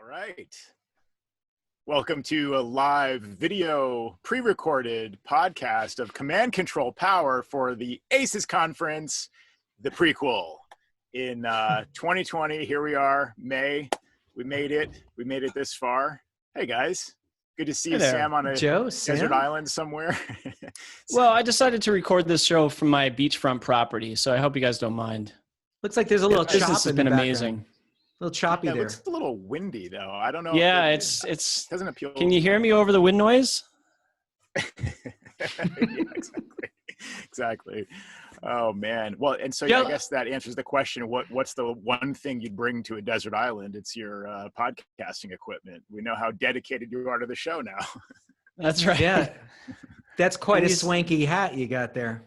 right. Welcome to a live video pre-recorded podcast of Command Control Power for the ACES conference, the prequel. In 2020, here we are, May. We made it. We made it this far. Hey, guys. Good to see you, Sam, on a desert island somewhere. Well, I decided to record this show from my beachfront property, so I hope you guys don't mind. Looks like there's a little chop. This has been amazing. A little choppy there. It looks a little windy, though. I don't know. Yeah, it doesn't appeal. Can you hear me over the wind noise? Yeah, exactly. Oh man. Well, and so I guess that answers the question. What's the one thing you'd bring to a desert island? It's your podcasting equipment. We know how dedicated you are to the show now. That's right. Yeah, that's quite a swanky hat you got there.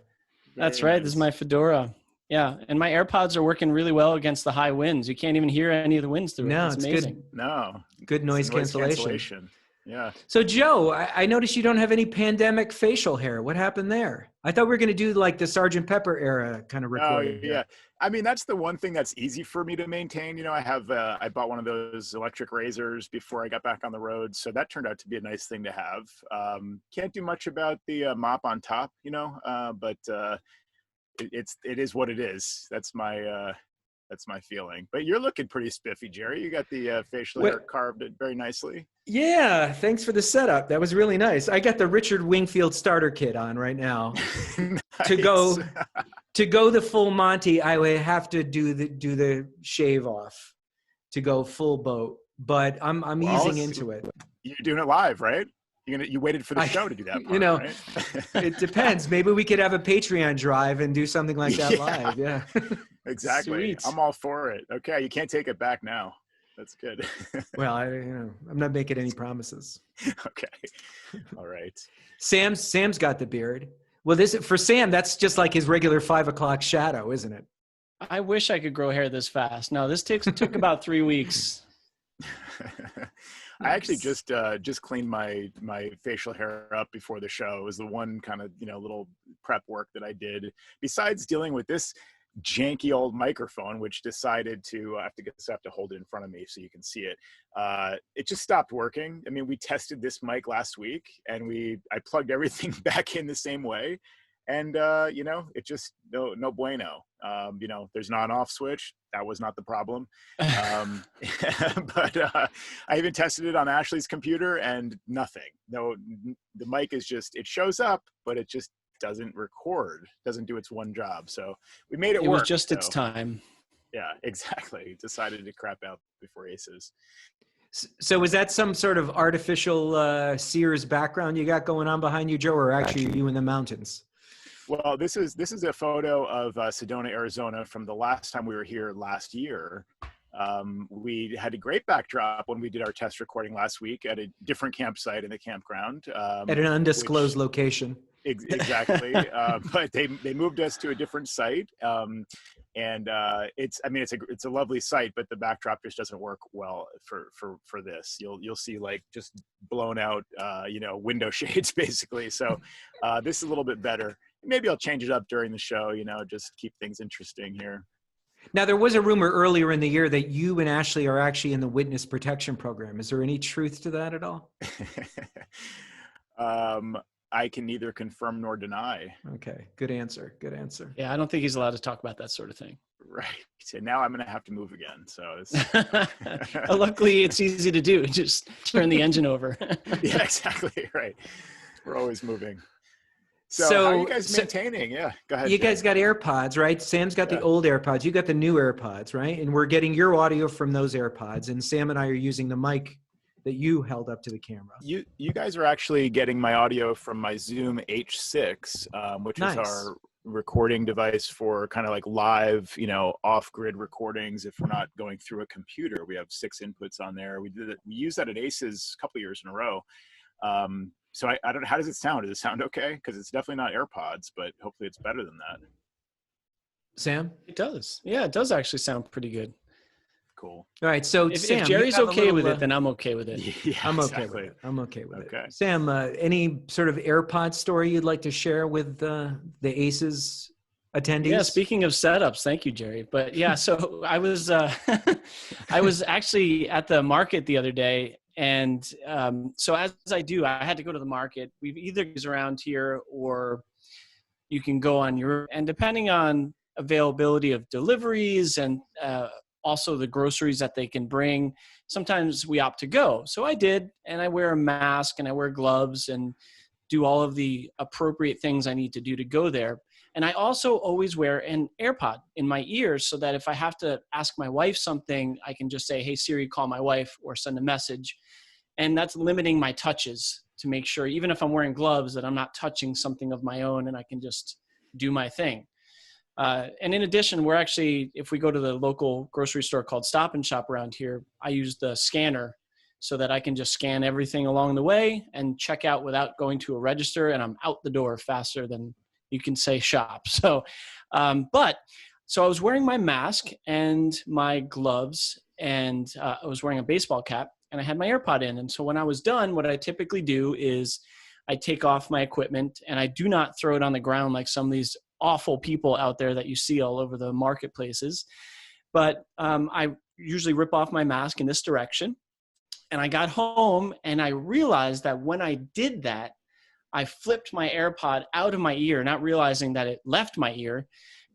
That's right. This is my fedora. Yeah, and my AirPods are working really well against the high winds. You can't even hear any of the winds through it. No, it's amazing. Good. No, good noise cancellation. Yeah. So Joe, I noticed you don't have any pandemic facial hair. What happened there? I thought we were going to do like the Sgt. Pepper era kind of recording. Oh yeah. I mean, that's the one thing that's easy for me to maintain. You know, I bought one of those electric razors before I got back on the road, so that turned out to be a nice thing to have. Can't do much about the mop on top, you know, but it is what it is. That's my feeling. But you're looking pretty spiffy, Jerry. You got the facial hair carved it very nicely. Yeah, thanks for the setup. That was really nice. I got the Richard Wingfield starter kit on right now. Nice. To go the full Monty, I would have to do the shave off to go full boat. But I'm easing into it. You're doing it live, right? You waited for the show to do that part, you know, right? It depends. Maybe we could have a Patreon drive and do something like that live. Yeah, exactly. Sweet. I'm all for it. Okay, you can't take it back now. That's good. Well, I'm not making any promises. Okay, all right. Sam's got the beard. Well, for Sam, that's just like his regular 5 o'clock shadow, isn't it? I wish I could grow hair this fast. No, this took about 3 weeks. I actually just cleaned my facial hair up before the show. It was the one kind of, little prep work that I did. Besides dealing with this janky old microphone, which decided to, I have to hold it in front of me so you can see it. It just stopped working. I mean, we tested this mic last week and I plugged everything back in the same way. And, it just, no bueno. There's an on-off switch. That was not the problem. But I even tested it on Ashley's computer and nothing. No, the mic is it shows up, but it just doesn't record, doesn't do its one job. So we made it work. It was just its time. Yeah, exactly. Decided to crap out before ACES. So was that some sort of artificial Sears background you got going on behind you, Joe, or actually you in the mountains? Well, this is a photo of Sedona, Arizona from the last time we were here last year. We had a great backdrop when we did our test recording last week at a different campsite in the campground. At an undisclosed location. Exactly. But they moved us to a different site. It's a lovely site, but the backdrop just doesn't work well for this. You'll see like just blown out, window shades basically. So this is a little bit better. Maybe I'll change it up during the show, just keep things interesting here. Now, there was a rumor earlier in the year that you and Ashley are actually in the witness protection program. Is there any truth to that at all? I can neither confirm nor deny. Okay, good answer. Good answer. Yeah, I don't think he's allowed to talk about that sort of thing. Right. And now I'm going to have to move again. So luckily, it's easy to do. Just turn the engine over. Yeah, exactly. Right. We're always moving. So how are you guys maintaining? Yeah, go ahead. You guys got AirPods, right? Sam's got the old AirPods. You got the new AirPods, right? And we're getting your audio from those AirPods. And Sam and I are using the mic that you held up to the camera. You guys are actually getting my audio from my Zoom H6, which is our recording device for kind of like live, off-grid recordings. If we're not going through a computer, we have 6 inputs on there. We used that at ACES a couple years in a row. So I don't know, how does it sound? Does it sound okay? Because it's definitely not AirPods, but hopefully it's better than that. Sam? It does. Yeah, it does actually sound pretty good. Cool. All right. So if Sam, Jerry's okay with it, then I'm okay with it. Yeah, I'm okay with it. I'm okay with it. Sam, any sort of AirPod story you'd like to share with the ACES attendees? Yeah, speaking of setups, thank you, Jerry. But yeah, so I was I was actually at the market the other day, and so as I do, I had to go to the market. We've either is around here, or you can go on your, and depending on availability of deliveries and also the groceries that they can bring, sometimes we opt to go. So I did, and I wear a mask and I wear gloves and do all of the appropriate things I need to do to go there. And I also always wear an AirPod in my ears so that if I have to ask my wife something, I can just say, hey, Siri, call my wife, or send a message. And that's limiting my touches to make sure, even if I'm wearing gloves, that I'm not touching something of my own and I can just do my thing. And in addition, we're actually, if we go to the local grocery store called Stop and Shop around here, I use the scanner so that I can just scan everything along the way and check out without going to a register, and I'm out the door faster than you can say shop. So, so I was wearing my mask and my gloves, and I was wearing a baseball cap, and I had my AirPod in. And so when I was done, what I typically do is I take off my equipment, and I do not throw it on the ground like some of these awful people out there that you see all over the marketplaces. But I usually rip off my mask in this direction. And I got home and I realized that when I did that, I flipped my AirPod out of my ear, not realizing that it left my ear,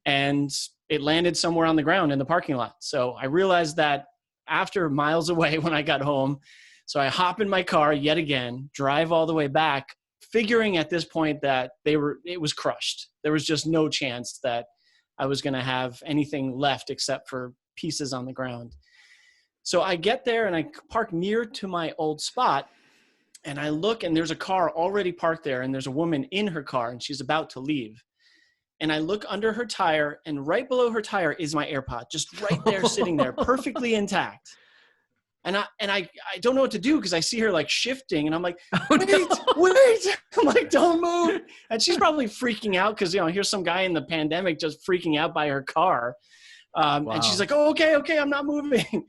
and it landed somewhere on the ground in the parking lot. So I realized that after miles away when I got home. So I hop in my car yet again, drive all the way back, figuring at this point that it was crushed. There was just no chance that I was going to have anything left except for pieces on the ground. So I get there and I park near to my old spot, and I look, and there's a car already parked there, and there's a woman in her car, and she's about to leave. And I look under her tire, and right below her tire is my AirPod, just right there, sitting there, perfectly intact. And I don't know what to do, because I see her like shifting, and I'm like, wait. I'm like, don't move. And she's probably freaking out because, here's some guy in the pandemic just freaking out by her car. Wow. And she's like, oh, okay, I'm not moving.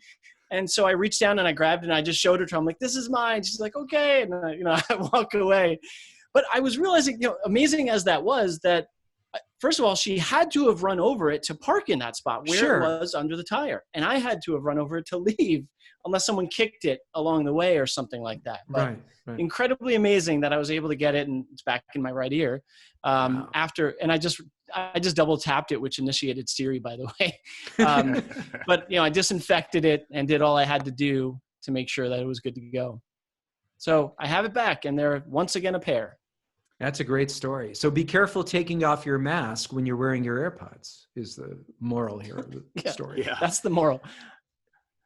And so I reached down and I grabbed it and I just showed her to her. I'm like, this is mine. She's like, okay. And I walk away. But I was realizing, amazing as that was, that first of all, she had to have run over it to park in that spot where it was under the tire. And I had to have run over it to leave, unless someone kicked it along the way or something like that. But right. Incredibly amazing that I was able to get it, and it's back in my right ear. Wow. And I just double tapped it, which initiated Siri, by the way. But I disinfected it and did all I had to do to make sure that it was good to go. So I have it back, and they're once again a pair. That's a great story. So be careful taking off your mask when you're wearing your AirPods, is the moral here of the story. Yeah, that's the moral.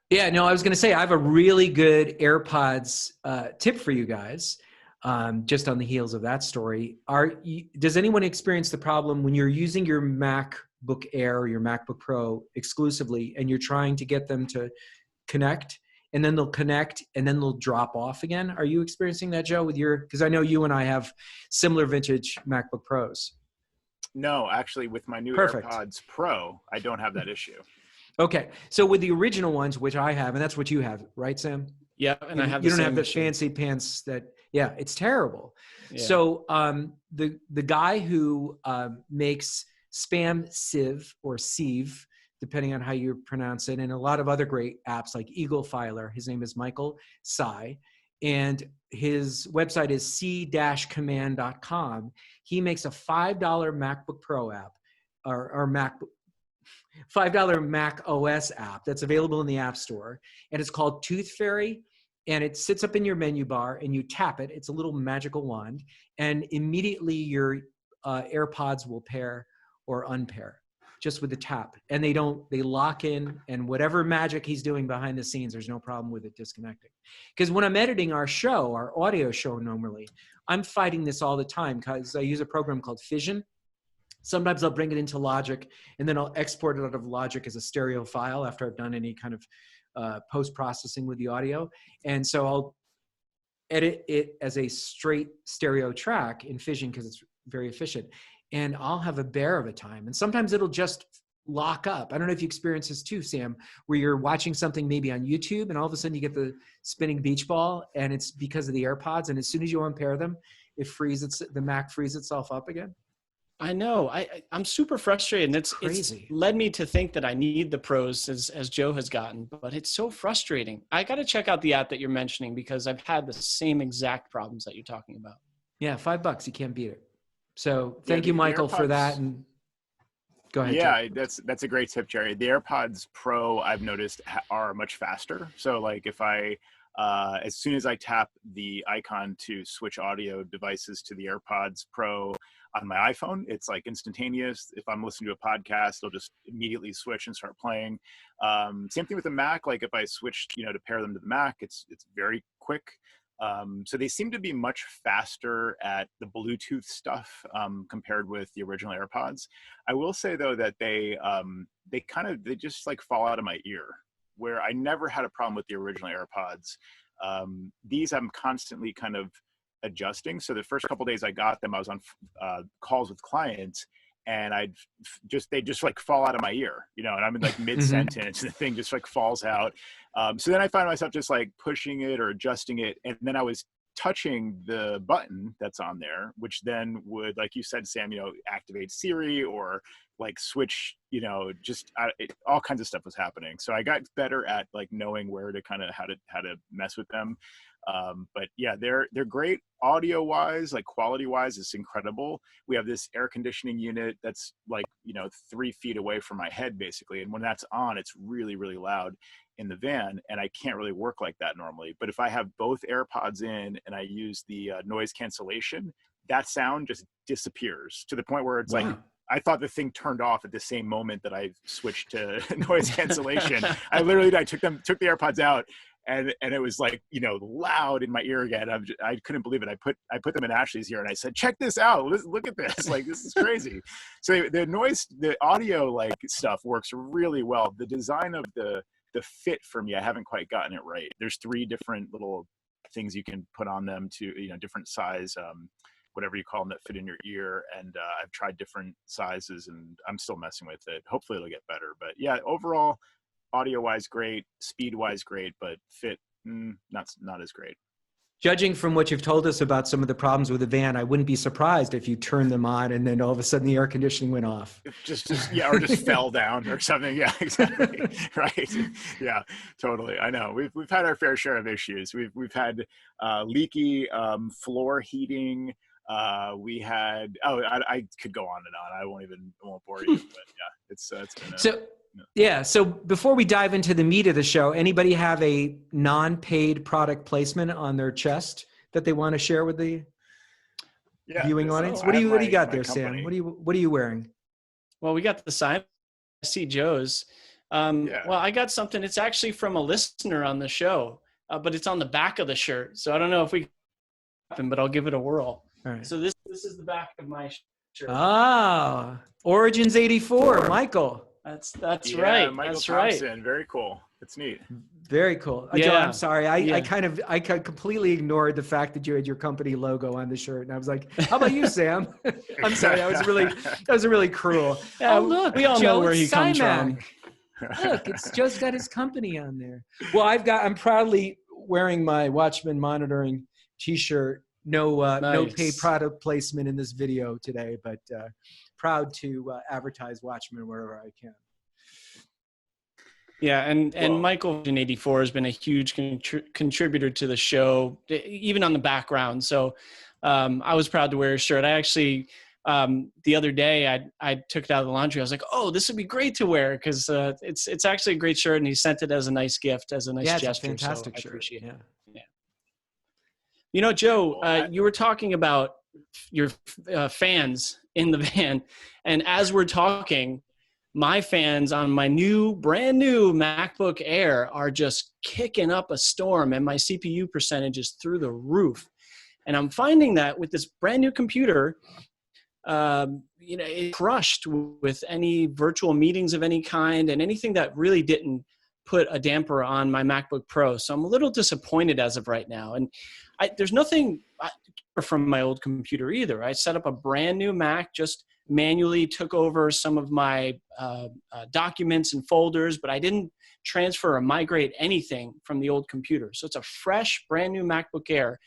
Yeah, no, I was going to say, I have a really good AirPods tip for you guys, just on the heels of that story. Does anyone experience the problem when you're using your MacBook Air or your MacBook Pro exclusively, and you're trying to get them to connect, and then they'll connect and then they'll drop off again? Are you experiencing that, Joe, because I know you and I have similar vintage MacBook Pros. No, actually, with my new AirPods Pro, I don't have that issue. Okay. So with the original ones, which I have, and that's what you have, right, Sam? Yeah. And I have you don't have the fancy pants it's terrible. Yeah. So the guy who makes Spam Sieve or Sieve, depending on how you pronounce it, and a lot of other great apps like Eagle Filer, his name is Michael Tsai, and his website is c-command.com. He makes a $5 MacBook Pro app or $5 Mac OS app that's available in the App Store, and it's called Tooth Fairy, and it sits up in your menu bar, and you tap it. It's a little magical wand, and immediately your AirPods will pair or unpair just with the tap, and they lock in, and whatever magic he's doing behind the scenes, there's no problem with it disconnecting. Because when I'm editing our audio show normally, I'm fighting this all the time because I use a program called Fission. Sometimes I'll bring it into Logic, and then I'll export it out of Logic as a stereo file after I've done any kind of post-processing with the audio. And so I'll edit it as a straight stereo track in Fission because it's very efficient. And I'll have a bear of a time. And sometimes it'll just lock up. I don't know if you experience this too, Sam, where you're watching something maybe on YouTube, and all of a sudden you get the spinning beach ball, and it's because of the AirPods. And as soon as you unpair them, the Mac frees itself up again. I know. I'm super frustrated. And it's led me to think that I need the pros as Joe has gotten, but it's so frustrating. I got to check out the app that you're mentioning because I've had the same exact problems that you're talking about. Yeah, $5, you can't beat it. So thank you, Michael, for that. And go ahead. Yeah, Joe. that's a great tip, Jerry. The AirPods Pro, I've noticed, are much faster. So like if I as soon as I tap the icon to switch audio devices to the AirPods Pro on my iPhone, it's like instantaneous. If I'm listening to a podcast, it'll just immediately switch and start playing. Same thing with the Mac. Like if I switch, to pair them to the Mac, it's very quick. So they seem to be much faster at the Bluetooth stuff compared with the original AirPods. I will say though that they just like fall out of my ear, where I never had a problem with the original AirPods. These I'm constantly kind of adjusting. So the first couple of days I got them, I was on calls with clients, and they just like fall out of my ear, and I'm in like mid sentence, and the thing just like falls out. So then I find myself just like pushing it or adjusting it, and then I was touching the button that's on there, which then would, like you said, Sam, activate Siri or like switch, all kinds of stuff was happening. So I got better at like knowing where to kind of how to mess with them. But yeah, they're great audio wise, like quality wise, it's incredible. We have this air conditioning unit that's like, 3 feet away from my head basically. And when that's on, it's really, really loud in the van, and I can't really work like that normally. But if I have both AirPods in and I use the noise cancellation, that sound just disappears to the point where it's like, I thought the thing turned off at the same moment that I switched to noise cancellation. I took the AirPods out, and it was like, loud in my ear again. I couldn't believe it. I put them in Ashley's ear and I said, check this out. Look at this. Like, this is crazy. So the audio like stuff works really well. The design of the fit for me, I haven't quite gotten it right. There's 3 different little things you can put on them to, different size, whatever you call them, that fit in your ear. And I've tried different sizes and I'm still messing with it. Hopefully it'll get better. But yeah, overall, audio wise, great, speed wise, great, but fit, not as great. Judging from what you've told us about some of the problems with the van, I wouldn't be surprised if you turned them on and then all of a sudden the air conditioning went off. Or just fell down or something. Yeah, exactly. Right. Yeah, totally. I know. We've had our fair share of issues. We've had leaky floor heating. We had. I could go on and on. I won't bore you. But yeah, it's been. So before we dive into the meat of the show, anybody have a non-paid product placement on their chest that they want to share with the viewing audience? What do you got there, company. Sam? What are you wearing? Well, we got the sign. I see Joe's. Well, I got something. It's actually from a listener on the show, but it's on the back of the shirt. So I don't know if we can, but I'll give it a whirl. All right. So this is the back of my shirt. Ah, Origins 84, Michael. That's right. Michael That's Thompson. right. Very cool. It's neat. Very cool. Yeah. Joe, I'm sorry. I completely ignored the fact that you had your company logo on the shirt, and I was like, "How about you, Sam?" I'm sorry. That was really cruel. Yeah, look, we all know where he comes from. Look, Joe's got his company on there. Well, I'm proudly wearing my Watchman Monitoring T-shirt. No paid product placement in this video today, but proud to advertise Watchmen wherever I can. Yeah, and Michael in 84 has been a huge contributor to the show, even on the background. So I was proud to wear his shirt. I actually, the other day, I took it out of the laundry. I was like, oh, this would be great to wear because it's actually a great shirt, and he sent it as a nice gift, as a nice gesture. It's a fantastic shirt. I appreciate it. Yeah. Joe, you were talking about your fans in the van, and as we're talking, my fans on my brand new MacBook Air are just kicking up a storm, and my CPU percentage is through the roof. And I'm finding that with this brand new computer, it's crushed with any virtual meetings of any kind and anything that really didn't put a damper on my MacBook Pro. So I'm a little disappointed as of right now. And there's nothing from my old computer either. I set up a brand new Mac, just manually took over some of my documents and folders, but I didn't transfer or migrate anything from the old computer. So it's a fresh, brand new MacBook Air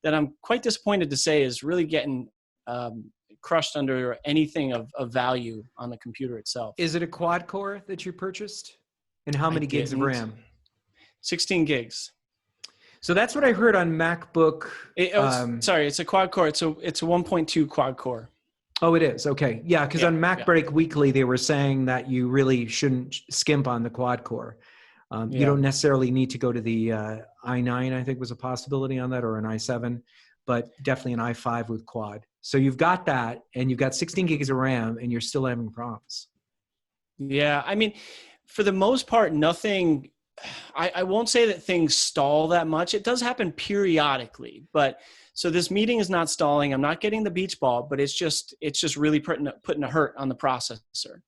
that I'm quite disappointed to say is really getting crushed under anything of value on the computer itself. Is it a quad core that you purchased? And how many gigs of RAM? 16 gigs. So that's what I heard on MacBook. Sorry, it's a quad core. It's a 1.2 quad core. Oh, it is. Okay. Yeah. Because on MacBreak Weekly, they were saying that you really shouldn't skimp on the quad core. You don't necessarily need to go to the i9, I think was a possibility on that, or an i7, but definitely an i5 with quad. So you've got that, and you've got 16 gigs of RAM, and you're still having problems. Yeah. I mean, for the most part, nothing, I won't say that things stall that much. It does happen periodically, but so this meeting is not stalling. I'm not getting the beach ball, but it's just really putting a hurt on the processor.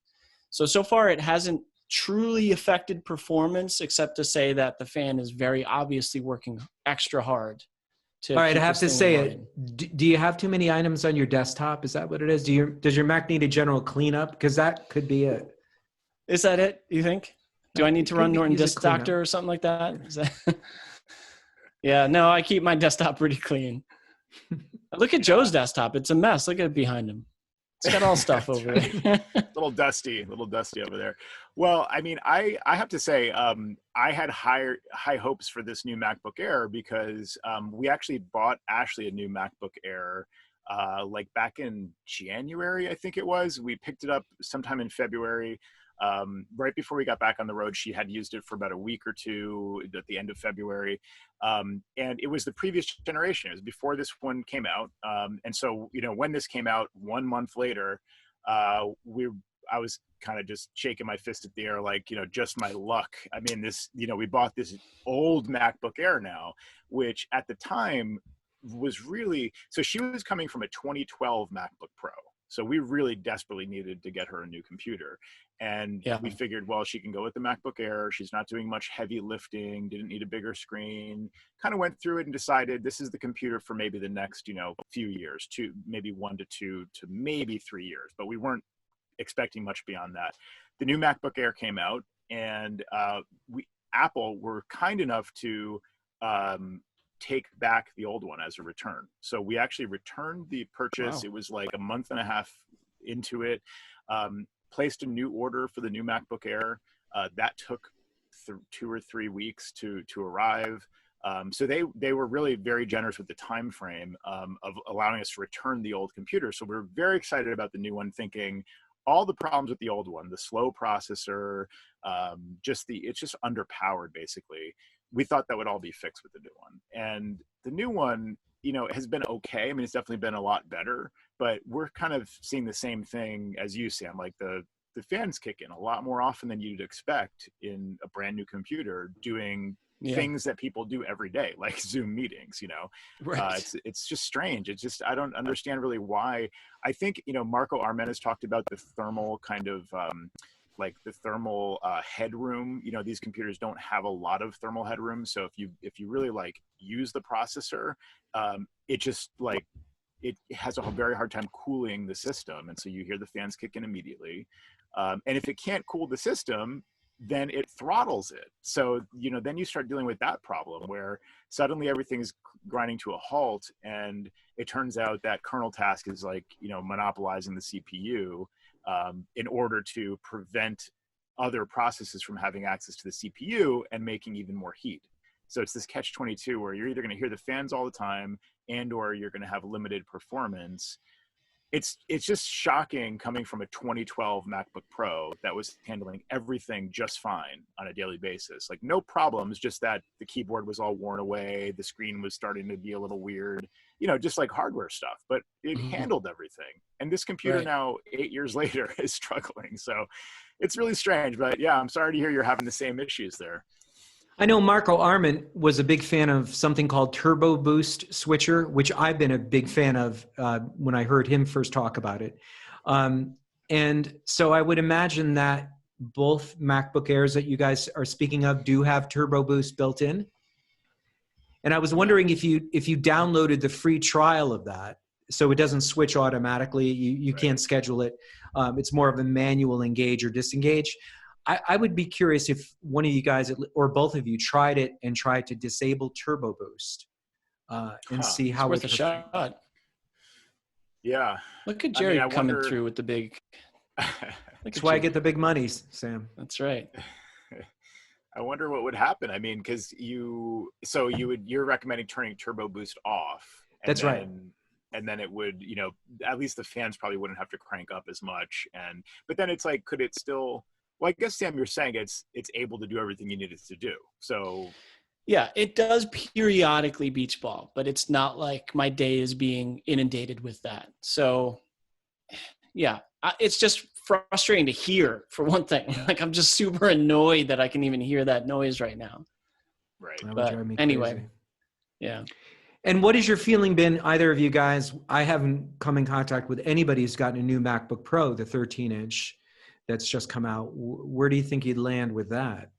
So far it hasn't truly affected performance, except to say that the fan is very obviously working extra hard. All right, I have to say it. Do you have too many items on your desktop? Is that what it is? Does your Mac need a general cleanup? Because that could be it. Is that it, you think? Do I need to run Norton Disk Doctor or something like that? Yeah, no, I keep my desktop pretty clean. Look at Joe's desktop. It's a mess. Look at it behind him. It's got all stuff over there. a little dusty over there. Well, I mean, I have to say, I had high hopes for this new MacBook Air because we actually bought Ashley a new MacBook Air like back in January, I think it was. We picked it up sometime in February. Right before we got back on the road, she had used it for about a week or two at the end of February. And it was the previous generation. It was before this one came out. And so, when this came out 1 month later, I was kind of just shaking my fist at the air, like, just my luck. I mean, we bought this old MacBook Air now, which at the time was really, so she was coming from a 2012 MacBook Pro. So we really desperately needed to get her a new computer. And we figured, well, she can go with the MacBook Air. She's not doing much heavy lifting, didn't need a bigger screen, kind of went through it and decided this is the computer for maybe the next, few years, maybe 1 to 2 to maybe 3 years. But we weren't expecting much beyond that. The new MacBook Air came out, and Apple were kind enough to take back the old one as a return. So we actually returned the purchase. Wow. It was like a month and a half into it. Placed a new order for the new MacBook Air. That took 2 or 3 weeks to arrive. So they were really very generous with the time frame of allowing us to return the old computer. So we're very excited about the new one, thinking all the problems with the old one, the slow processor, it's just underpowered basically. We thought that would all be fixed with the new one. And the new one, has been okay. I mean, it's definitely been a lot better, but we're kind of seeing the same thing as you, Sam. Like the fans kick in a lot more often than you'd expect in a brand new computer doing things that people do every day, like Zoom meetings, Right. It's just strange. It's just, I don't understand really why. I think, Marco Arment has talked about the thermal kind of, like the thermal headroom. These computers don't have a lot of thermal headroom. So if you really like use the processor, it just like, it has a very hard time cooling the system. And so you hear the fans kick in immediately. And if it can't cool the system, then it throttles it. So, then you start dealing with that problem where suddenly everything's grinding to a halt. And it turns out that kernel task is like, monopolizing the CPU in order to prevent other processes from having access to the CPU and making even more heat. So it's this catch-22 where you're either going to hear the fans all the time or you're going to have limited performance. It's just shocking coming from a 2012 MacBook Pro that was handling everything just fine on a daily basis. Like no problems, just that the keyboard was all worn away. The screen was starting to be a little weird, just like hardware stuff, but it handled everything. And this computer now 8 years later is struggling. So it's really strange, but yeah, I'm sorry to hear you're having the same issues there. I know Marco Arment was a big fan of something called Turbo Boost Switcher, which I've been a big fan of when I heard him first talk about it. And so I would imagine that both MacBook Airs that you guys are speaking of do have Turbo Boost built in. And I was wondering if you downloaded the free trial of that, so it doesn't switch automatically. You can't schedule it. It's more of a manual engage or disengage. I would be curious if one of you guys or both of you tried it and tried to disable Turbo Boost and see how it's worth a shot. Yeah. Look at I mean, Jerry I coming wonder. through with the big. Look That's at why I you. get the big monies, Sam. That's right. I wonder what would happen. I mean, because you're recommending turning turbo boost off, That's right. and then it would, at least the fans probably wouldn't have to crank up as much. But then it's like, could it still? Well, I guess Sam, you're saying it's able to do everything you need it to do. So Yeah, it does periodically beach ball, but it's not like my day is being inundated with that. So yeah, it's just frustrating to hear, for one thing. Yeah. Like, I'm just super annoyed that I can even hear that noise right now. right. That would But drive me anyway, crazy. yeah. And what has your feeling been, either of you guys? I haven't come in contact with anybody who's gotten a new MacBook Pro, the 13-inch, that's just come out. Where do you think you'd land with that?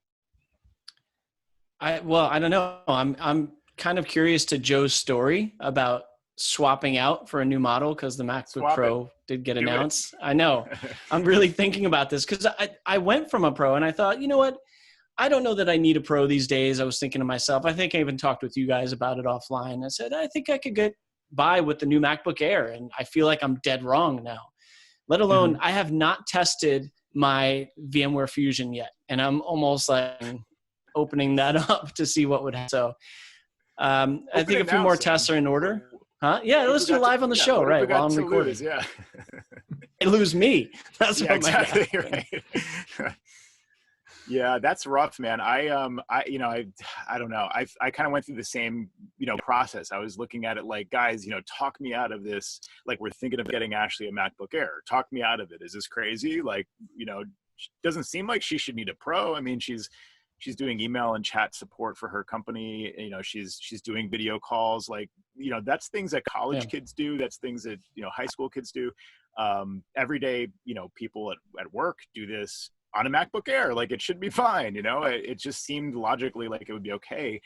I don't know. I'm kind of curious to Joe's story about swapping out for a new model, because the MacBook Pro did get announced. I know. I'm really thinking about this because I went from a Pro and I thought, you know what? I don't know that I need a Pro these days. I was thinking to myself, I think I even talked with you guys about it offline. I said, I think I could get by with the new MacBook Air. And I feel like I'm dead wrong now. Let alone, I have not tested my VMware Fusion yet. And I'm almost like opening that up to see what would happen. So I think a few more tests are in order. Huh? Yeah, let's do it live on the show, right, while I'm recording. Yeah. They lose me. That's what exactly might happen. right. Yeah, that's rough, man. I don't know. I kind of went through the same, process. I was looking at it like, guys, talk me out of this. Like, we're thinking of getting Ashley a MacBook Air. Talk me out of it. Is this crazy? Like, doesn't seem like she should need a Pro. I mean, she's doing email and chat support for her company. She's doing video calls. Like, that's things that college kids do. That's things that, high school kids do. Every day, people at work do this on a MacBook Air. Like, it should be fine. It just seemed logically like it would be okay,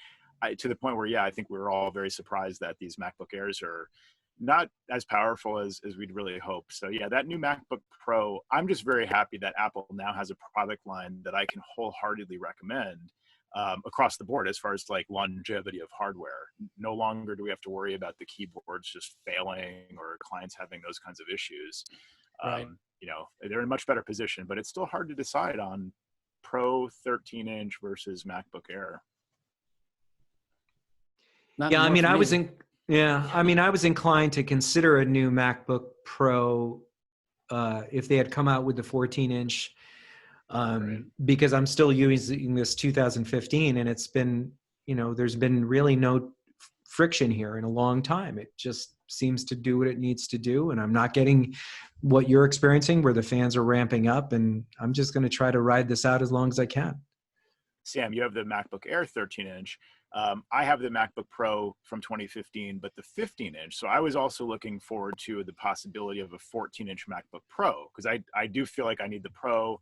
to the point where, I think we were all very surprised that these MacBook Airs are not as powerful as we'd really hope. So that new MacBook Pro, I'm just very happy that Apple now has a product line that I can wholeheartedly recommend across the board, as far as like longevity of hardware. No longer do we have to worry about the keyboards just failing or clients having those kinds of issues. Right. They're in a much better position, but it's still hard to decide on Pro 13-inch versus MacBook Air. I was inclined to consider a new MacBook Pro if they had come out with the 14-inch, because I'm still using this 2015, and it's been, there's been really no friction here in a long time. It just seems to do what it needs to do, and I'm not getting what you're experiencing, where the fans are ramping up, and I'm just going to try to ride this out as long as I can. Sam, you have the MacBook Air 13-inch. I have the MacBook Pro from 2015, but the 15-inch. So I was also looking forward to the possibility of a 14-inch MacBook Pro, because I do feel like I need the Pro,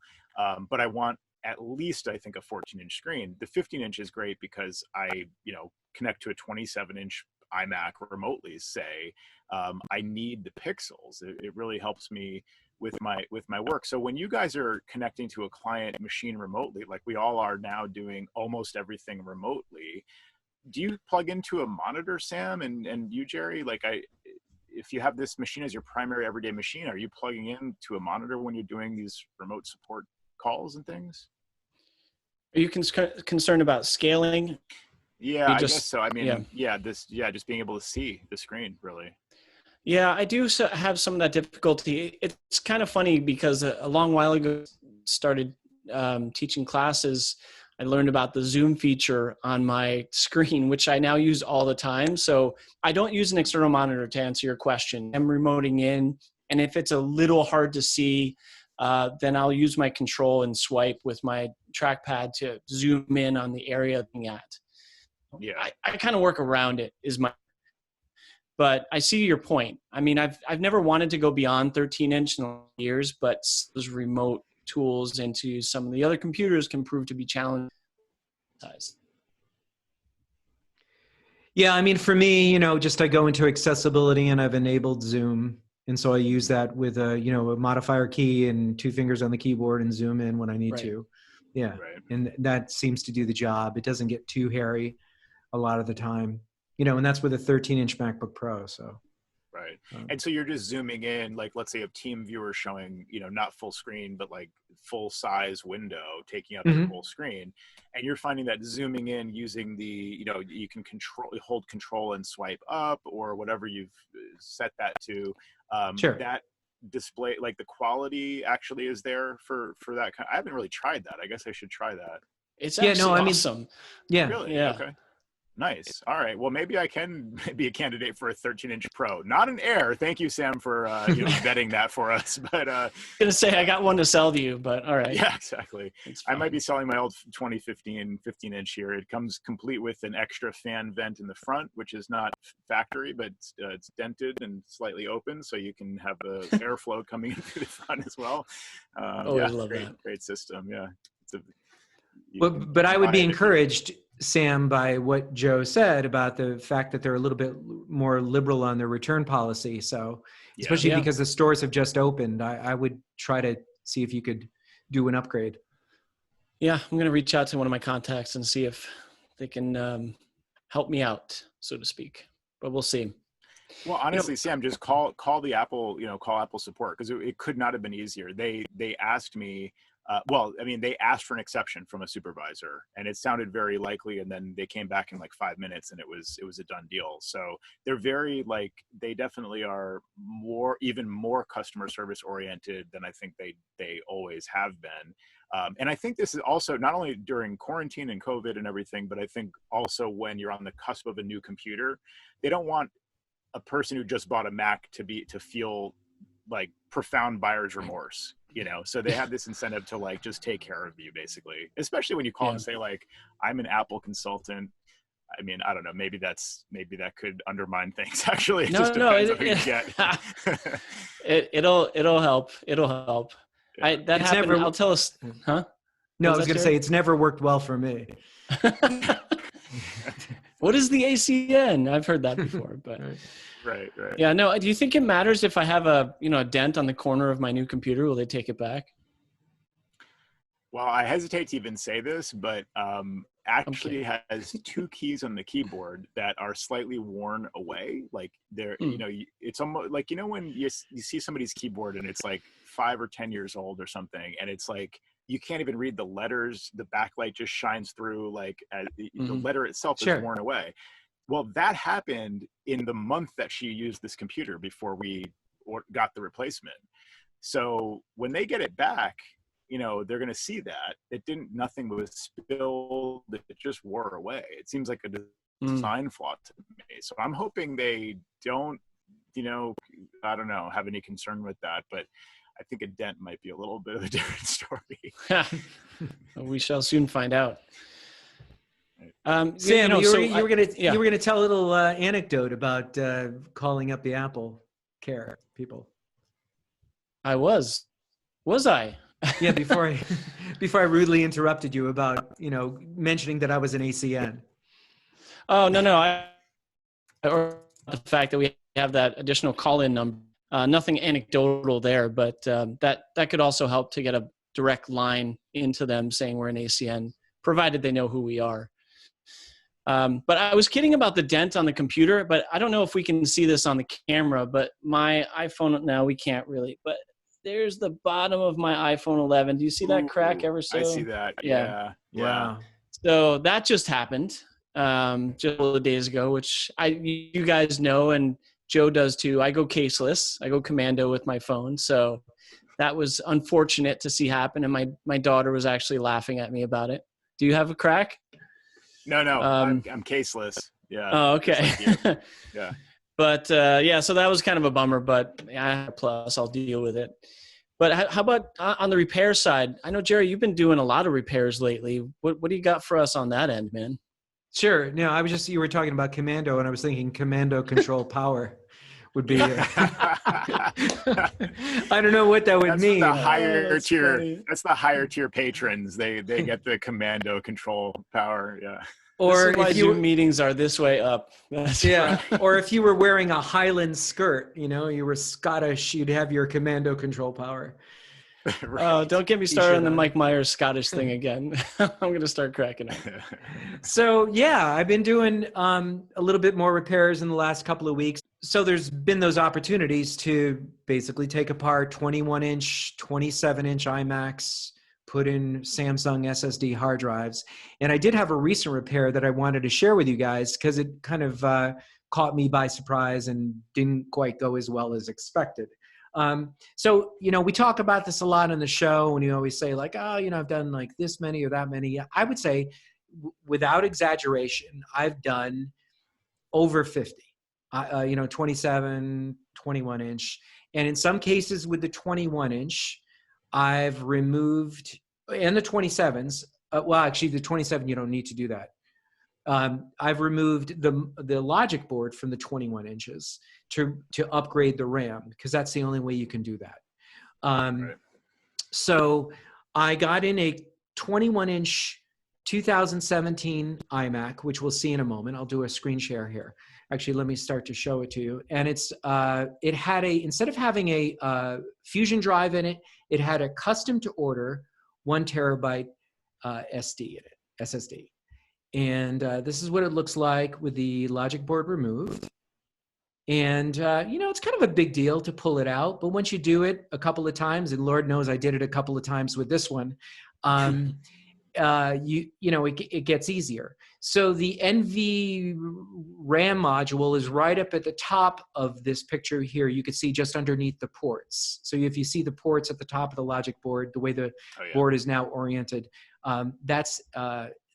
but I want at least, I think, a 14-inch screen. The 15-inch is great because I, connect to a 27-inch iMac remotely, say. I need the pixels. It really helps me with my work. So when you guys are connecting to a client machine remotely, like we all are now doing almost everything remotely, do you plug into a monitor, Sam, and you, Jerry? Like, if you have this machine as your primary everyday machine, are you plugging in to a monitor when you're doing these remote support calls and things? Are you concerned about scaling? Yeah, I guess so. I mean, just being able to see the screen, really. Yeah, I do have some of that difficulty. It's kind of funny because a long while ago, started teaching classes. I learned about the zoom feature on my screen, which I now use all the time. So I don't use an external monitor, to answer your question. I'm remoting in, and if it's a little hard to see, then I'll use my control and swipe with my trackpad to zoom in on the area I'm looking at. Yeah, I kind of work around it, but I see your point. I mean, I've never wanted to go beyond 13-inch in years, but those remote tools into some of the other computers can prove to be challenging. Yeah, I mean, for me, just I go into accessibility and I've enabled Zoom. And so I use that with a modifier key and 2 fingers on the keyboard and zoom in when I need to. Yeah. Right. And that seems to do the job. It doesn't get too hairy a lot of the time, and that's with a 13-inch MacBook Pro. So. Right. And so you're just zooming in, like, let's say a team viewer showing, not full screen, but like full size window taking up your whole screen. And you're finding that zooming in using the, you can hold control and swipe up or whatever you've set that to, that display, like the quality actually is there for that kind. I haven't really tried that. I guess I should try that. It's actually awesome. Yeah. Really? Yeah. Okay. Nice. All right. Well, maybe I can be a candidate for a 13-inch Pro. Not an Air. Thank you, Sam, for vetting that for us. But I was gonna say I got one to sell to you, but all right. Yeah, exactly. I might be selling my old 2015 15-inch here. It comes complete with an extra fan vent in the front, which is not factory, but it's dented and slightly open, so you can have the airflow coming in through the front as well. Always love that. Great system. Yeah. But I would be encouraged, Sam, by what Joe said about the fact that they're a little bit more liberal on their return policy. So especially because the stores have just opened, I would try to see if you could do an upgrade. Yeah, I'm going to reach out to one of my contacts and see if they can help me out, so to speak. But we'll see. Well, honestly, Sam, just call the Apple, call Apple support, because it could not have been easier. They asked me. They asked for an exception from a supervisor, and it sounded very likely. And then they came back in like 5 minutes, and it was a done deal. So they're very they definitely are even more customer service oriented than I think they always have been. And I think this is also not only during quarantine and COVID and everything, but I think also when you're on the cusp of a new computer, they don't want a person who just bought a Mac to feel like profound buyer's remorse. So they have this incentive to like just take care of you, basically, especially when you call and say like, I'm an Apple consultant. I mean, I don't know, maybe that could undermine things. Actually, it just depends on who you get. It'll help. It'll help. Yeah. That happened. I'll tell us, huh? No, I was going to say it's never worked well for me. What is the ACN? I've heard that before, but right. Yeah, no. Do you think it matters if I have a dent on the corner of my new computer? Will they take it back? Well, I hesitate to even say this, but actually has two keys on the keyboard that are slightly worn away. Like they're, it's almost like, when you see somebody's keyboard and it's like 5 or 10 years old or something, and it's like, you can't even read the letters. The backlight just shines through, like the letter itself is worn away. Well, that happened in the month that she used this computer before we got the replacement. So when they get it back, they're going to see that nothing was spilled. It just wore away. It seems like a design flaw to me. So I'm hoping they don't, I don't know, have any concern with that, but I think a dent might be a little bit of a different story. We shall soon find out. Sam, you were gonna tell a little anecdote about calling up the Apple Care people. Was I? Yeah, before I rudely interrupted you about mentioning that I was an ACN. Oh no, or the fact that we have that additional call-in number. Nothing anecdotal there, but that could also help to get a direct line into them saying we're an ACN, provided they know who we are. But I was kidding about the dent on the computer, but I don't know if we can see this on the camera, but my iPhone, now we can't really, but there's the bottom of my iPhone 11. Do you see that crack ever so? I see that. Yeah. Wow. So that just happened just a couple of days ago, which you guys know, and Joe does too. I go caseless. I go commando with my phone. So that was unfortunate to see happen. And my daughter was actually laughing at me about it. Do you have a crack? No. I'm caseless. Yeah. Oh, okay. Like yeah. But so that was kind of a bummer, but plus I'll deal with it. But how about on the repair side? I know, Jerry, you've been doing a lot of repairs lately. What do you got for us on that end, man? Sure. No, you were talking about commando, and I was thinking commando control power would be. I don't know what that would mean. The higher tier. Funny. That's the higher tier patrons. They get the commando control power. Yeah. Or if Zoom meetings are this way up. Yeah. Or if you were wearing a Highland skirt, you were Scottish, you'd have your commando control power. Right. Don't get me started on the Mike Myers Scottish thing again. I'm going to start cracking up. So yeah, I've been doing a little bit more repairs in the last couple of weeks. So there's been those opportunities to basically take apart 21-inch, 27-inch iMacs, put in Samsung SSD hard drives. And I did have a recent repair that I wanted to share with you guys because it kind of caught me by surprise and didn't quite go as well as expected. So, we talk about this a lot on the show, and you always say like, oh, I've done like this many or that many. I would say without exaggeration, I've done over 50. 27, 21-inch. And in some cases with the 21-inch, I've removed, and the 27s, well, actually the 27, you don't need to do that. I've removed the logic board from the 21 inches to upgrade the RAM, because that's the only way you can do that. Right. So I got in a 21-inch 2017 iMac, which we'll see in a moment. I'll do a screen share here. Actually, let me start to show it to you. And it had instead of having a Fusion drive in it, it had a custom to order 1 terabyte SSD. And this is what it looks like with the logic board removed. And, it's kind of a big deal to pull it out. But once you do it a couple of times, and Lord knows I did it a couple of times with this one, it gets easier. So the NV RAM module is right up at the top of this picture here. You can see just underneath the ports. So if you see the ports at the top of the logic board, the way the board is now oriented, that's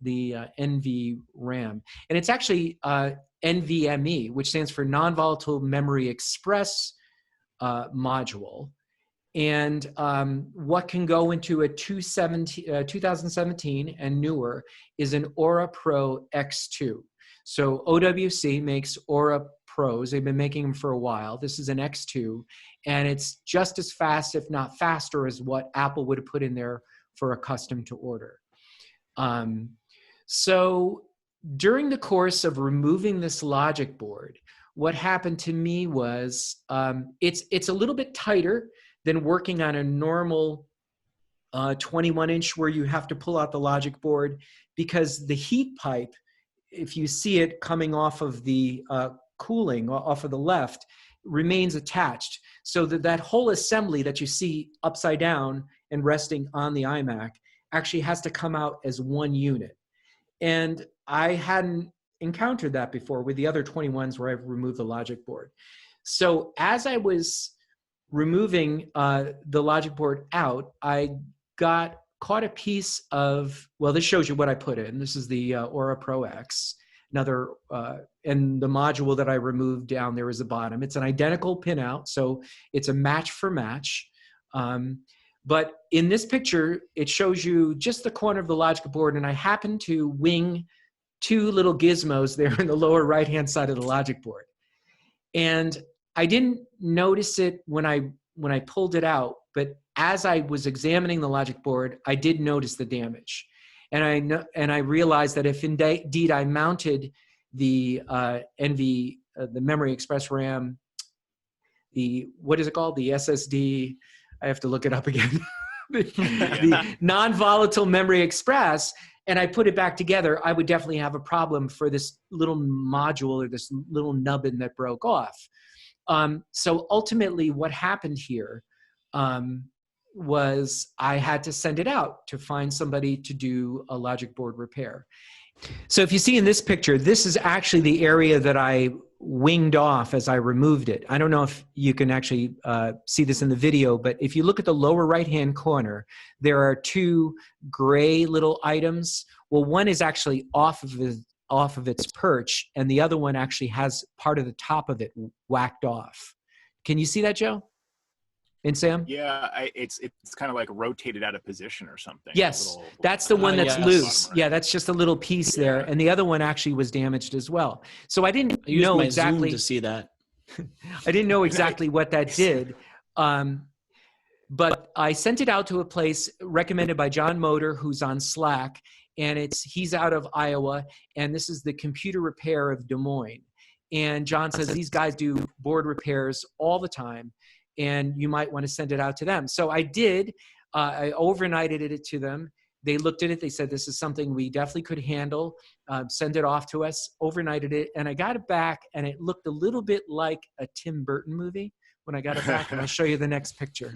the NV RAM. And it's actually NVMe, which stands for Non-Volatile Memory Express module. And what can go into a 2017 and newer is an Aura Pro X2. So OWC makes Aura Pros. They've been making them for a while. This is an X2, and it's just as fast, if not faster, as what Apple would have put in there for a custom to order. So during the course of removing this logic board, what happened to me was it's a little bit tighter than working on a normal 21-inch where you have to pull out the logic board, because the heat pipe, if you see it coming off of the cooling off of the left, remains attached. So that whole assembly that you see upside down and resting on the iMac actually has to come out as one unit. And I hadn't encountered that before with the other 21s where I've removed the logic board. So as I was removing the logic board out, I caught a piece of, well, this shows you what I put in. This is the Aura Pro X, another, and the module that I removed down there is the bottom. It's an identical pinout, so it's a match for match. But in this picture, it shows you just the corner of the logic board, and I happen to wing 2 little gizmos there in the lower right-hand side of the logic board. And I didn't notice it when I pulled it out, but as I was examining the logic board, I did notice the damage. And I realized that if indeed I mounted the the Memory Express RAM, what is it called? The SSD, I have to look it up again. the non-volatile Memory Express, and I put it back together, I would definitely have a problem for this little module or this little nubbin that broke off. So ultimately what happened here was I had to send it out to find somebody to do a logic board repair. So if you see in this picture, this is actually the area that I winged off as I removed it. I don't know if you can actually see this in the video, but if you look at the lower right-hand corner, there are 2 gray little items. Well, one is actually off of its perch, and the other one actually has part of the top of it whacked off. Can you see that, Joe? And Sam? Yeah, it's kind of like rotated out of position or something. Yes, that's the one that's loose. Right. Yeah, that's just a little piece there, and the other one actually was damaged as well. So I didn't know exactly Zoom to see that. I didn't know exactly what that did. But I sent it out to a place recommended by John Motor, who's on Slack, and he's out of Iowa, and this is the Computer Repair of Des Moines. And John says these guys do board repairs all the time, and you might want to send it out to them. So I did. I overnighted it to them, They looked at it. They said, this is something we definitely could handle. Send it off to us. Overnighted it. And I got it back, and it looked a little bit like a Tim Burton movie when I got it back. And I'll show you the next picture.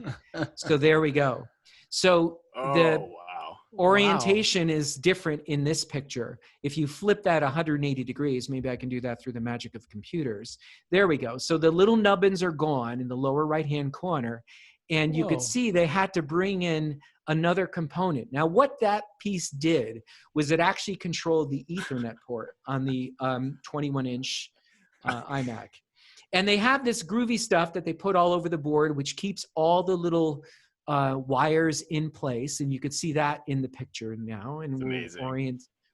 So there we go. So the wow. orientation is different in this picture. If you flip that 180 degrees, maybe I can do that through the magic of computers. There we go. So the little nubbins are gone in the lower right-hand corner. And you could see they had to bring in another component. Now, what that piece did was it actually controlled the Ethernet port on the 21-inch iMac. And they have this groovy stuff that they put all over the board, which keeps all the little wires in place. And you could see that in the picture now. And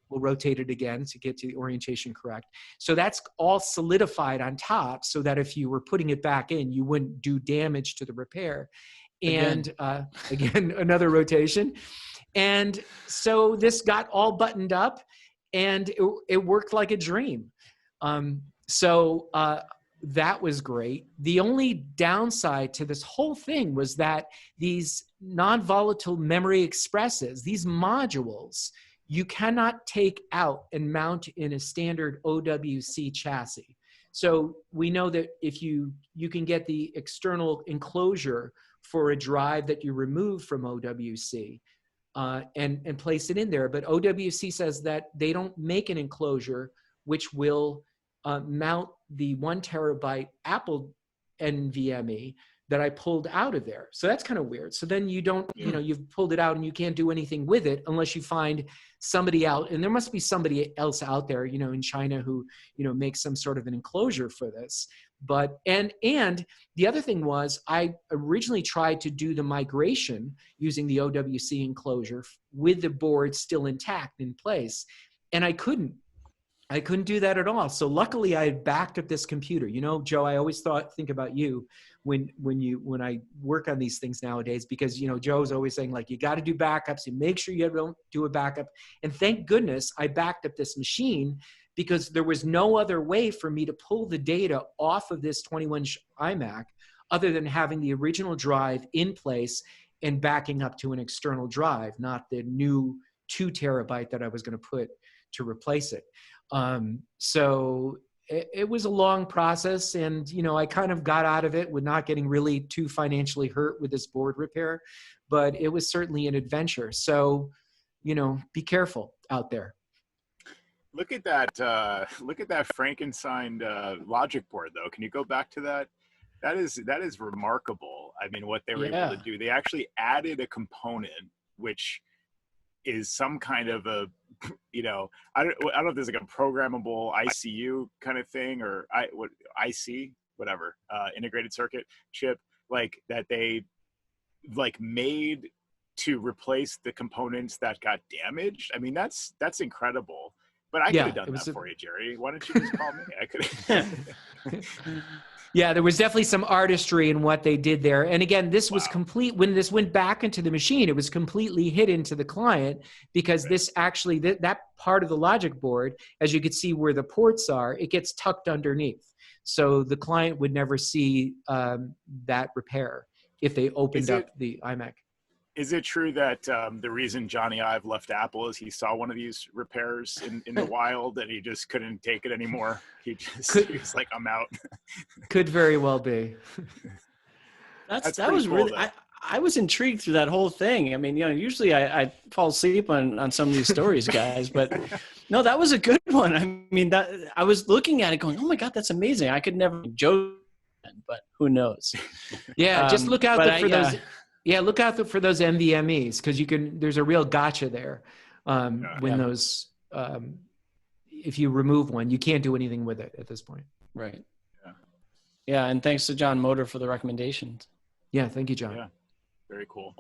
we'll rotate it again to get to the orientation correct. So that's all solidified on top so that if you were putting it back in, you wouldn't do damage to the repair. And again, another rotation. And so this got all buttoned up, and it worked like a dream. That was great. The only downside to this whole thing was that these non-volatile memory expresses, these modules, you cannot take out and mount in a standard OWC chassis. So we know that if you can get the external enclosure for a drive that you remove from OWC and place it in there. But OWC says that they don't make an enclosure which will mount the 1 terabyte Apple NVMe that I pulled out of there. So that's kind of weird. So then you don't, you've pulled it out and you can't do anything with it unless you find somebody out. And there must be somebody else out there, in China who, makes some sort of an enclosure for this. But, and the other thing was I originally tried to do the migration using the OWC enclosure with the board still intact in place. And I couldn't do that at all. So luckily I had backed up this computer. Joe, I always think about you when I work on these things nowadays, because, Joe's always saying, like, you got to do backups and make sure you don't do a backup. And thank goodness I backed up this machine, because there was no other way for me to pull the data off of this 21-inch iMac other than having the original drive in place and backing up to an external drive, not the new 2 terabyte that I was going to put to replace it. So it was a long process, and, I kind of got out of it with not getting really too financially hurt with this board repair, but it was certainly an adventure. So, be careful out there. Look at that Frankenstein logic board, though. Can you go back to that? That is remarkable. I mean, what they were able to do. They actually added a component which is some kind of a, I don't know if there's like a programmable ICU kind of thing, or IC, whatever, integrated circuit chip, like that they like made to replace the components that got damaged. I mean, that's incredible. But I could have done that for you, Jerry. Why don't you just call me? I could. Yeah, there was definitely some artistry in what they did there. And again, this was complete. When this went back into the machine, it was completely hidden to the client, because this actually, that part of the logic board, as you could see where the ports are, it gets tucked underneath. So the client would never see that repair if they opened up the iMac. Is it true that the reason Johnny Ive left Apple is he saw one of these repairs in the wild and he just couldn't take it anymore? He was like, I'm out. Could very well be. That was cool, really, I was intrigued through that whole thing. I mean, usually I fall asleep on some of these stories, guys, but no, that was a good one. I mean, that I was looking at it going, oh my God, that's amazing. I could never joke, but who knows? Yeah, just look out for those. Yeah, look out for those NVMEs, because there's a real gotcha there. Those, if you remove one, you can't do anything with it at this point. Right. Yeah, and thanks to John Motor for the recommendations. Yeah, thank you, John. Yeah, very cool.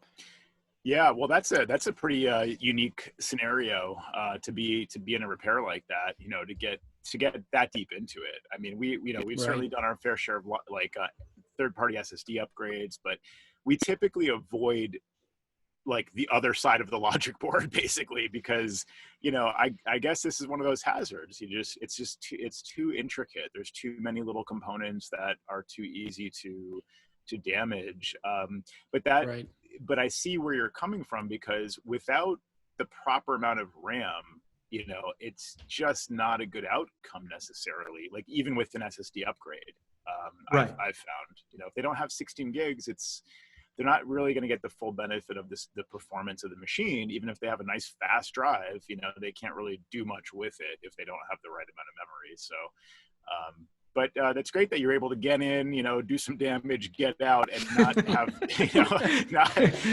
Yeah, well, that's a pretty unique scenario to be in a repair like that. To get that deep into it. I mean, we've certainly done our fair share of third-party SSD upgrades, but we typically avoid like the other side of the logic board, basically, because I guess this is one of those hazards. It's too intricate. There's too many little components that are too easy to damage. But I see where you're coming from, because without the proper amount of RAM, you know, it's just not a good outcome necessarily, like even with an SSD upgrade. Right. I've found, you know, if they don't have 16 gigs, they're not really going to get the full benefit of the performance of the machine. Even if they have a nice fast drive, you know, they can't really do much with it if they don't have the right amount of memory. So, but that's great that you're able to get in, you know, do some damage, get out, and not have, you know,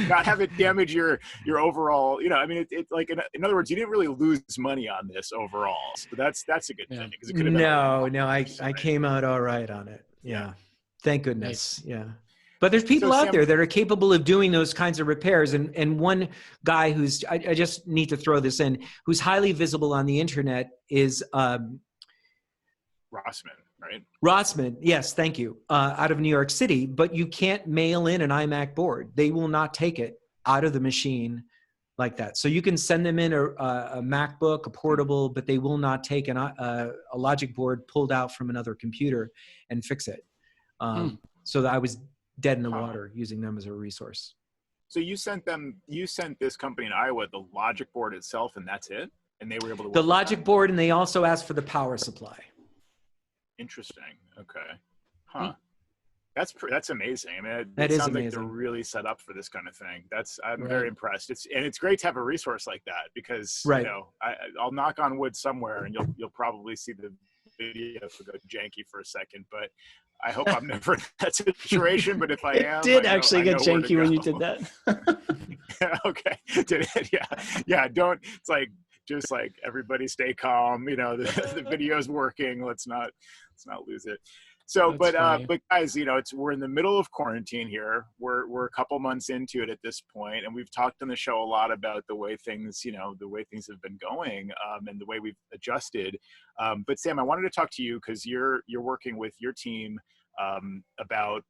not have it damage your overall, you know, I mean, it like, in other words, you didn't really lose money on this overall. So that's a good thing, because it could have been. No, I came out all right on it. Yeah. Thank goodness. Nice. Yeah. But there's people out Sam, there that are capable of doing those kinds of repairs. And one guy who's, I just need to throw this in, who's highly visible on the internet is Rossman, right? Rossman, yes, thank you, out of New York City. But you can't mail in an iMac board. They will not take it out of the machine like that. So you can send them in a MacBook, a portable, but they will not take a logic board pulled out from another computer and fix it. So that I was dead in the water using them as a resource. So you sent this company in Iowa the logic board itself, and that's it? And they were able to work the logic board, and they also asked for the power supply. Interesting. Okay. Huh. That's amazing. I mean, it that is sounds amazing. like they're really set up for this kind of thing. I'm very impressed. It's great to have a resource like that, because you know, I'll knock on wood somewhere, and you'll probably see the video go janky for a second, but I hope I'm never in that situation. But if I am, it did actually get janky when you did that. Okay. Did it? Yeah. Don't. It's like, just like, everybody stay calm. You know, the video's working. Let's not lose it. So, but guys, you know, we're in the middle of quarantine here. We're a couple months into it at this point, and we've talked on the show a lot about the way things have been going, and the way we've adjusted. But Sam, I wanted to talk to you, because you're working with your team about,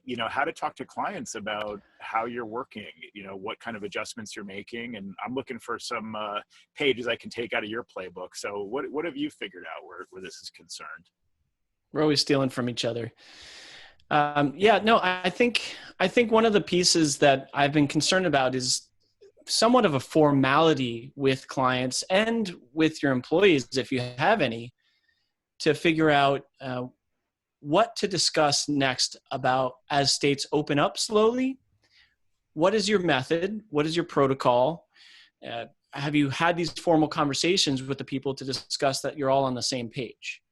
you know, how to talk to clients about how you're working, you know, what kind of adjustments you're making. And I'm looking for some pages I can take out of your playbook. So what have you figured out where this is concerned? We're always stealing from each other. I think one of the pieces that I've been concerned about is somewhat of a formality with clients and with your employees, if you have any, to figure out what to discuss next about as states open up slowly. What is your method? What is your protocol? Have you had these formal conversations with the people to discuss that you're all on the same page?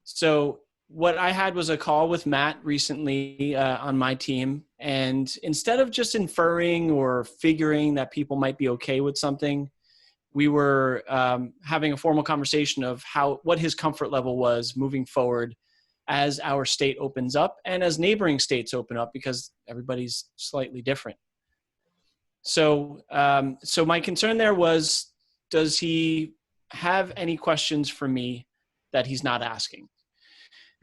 So what I had was a call with Matt recently on my team. And instead of just inferring or figuring that people might be okay with something, we were having a formal conversation of what his comfort level was moving forward as our state opens up and as neighboring states open up, because everybody's slightly different. So my concern there was, does he have any questions for me that he's not asking?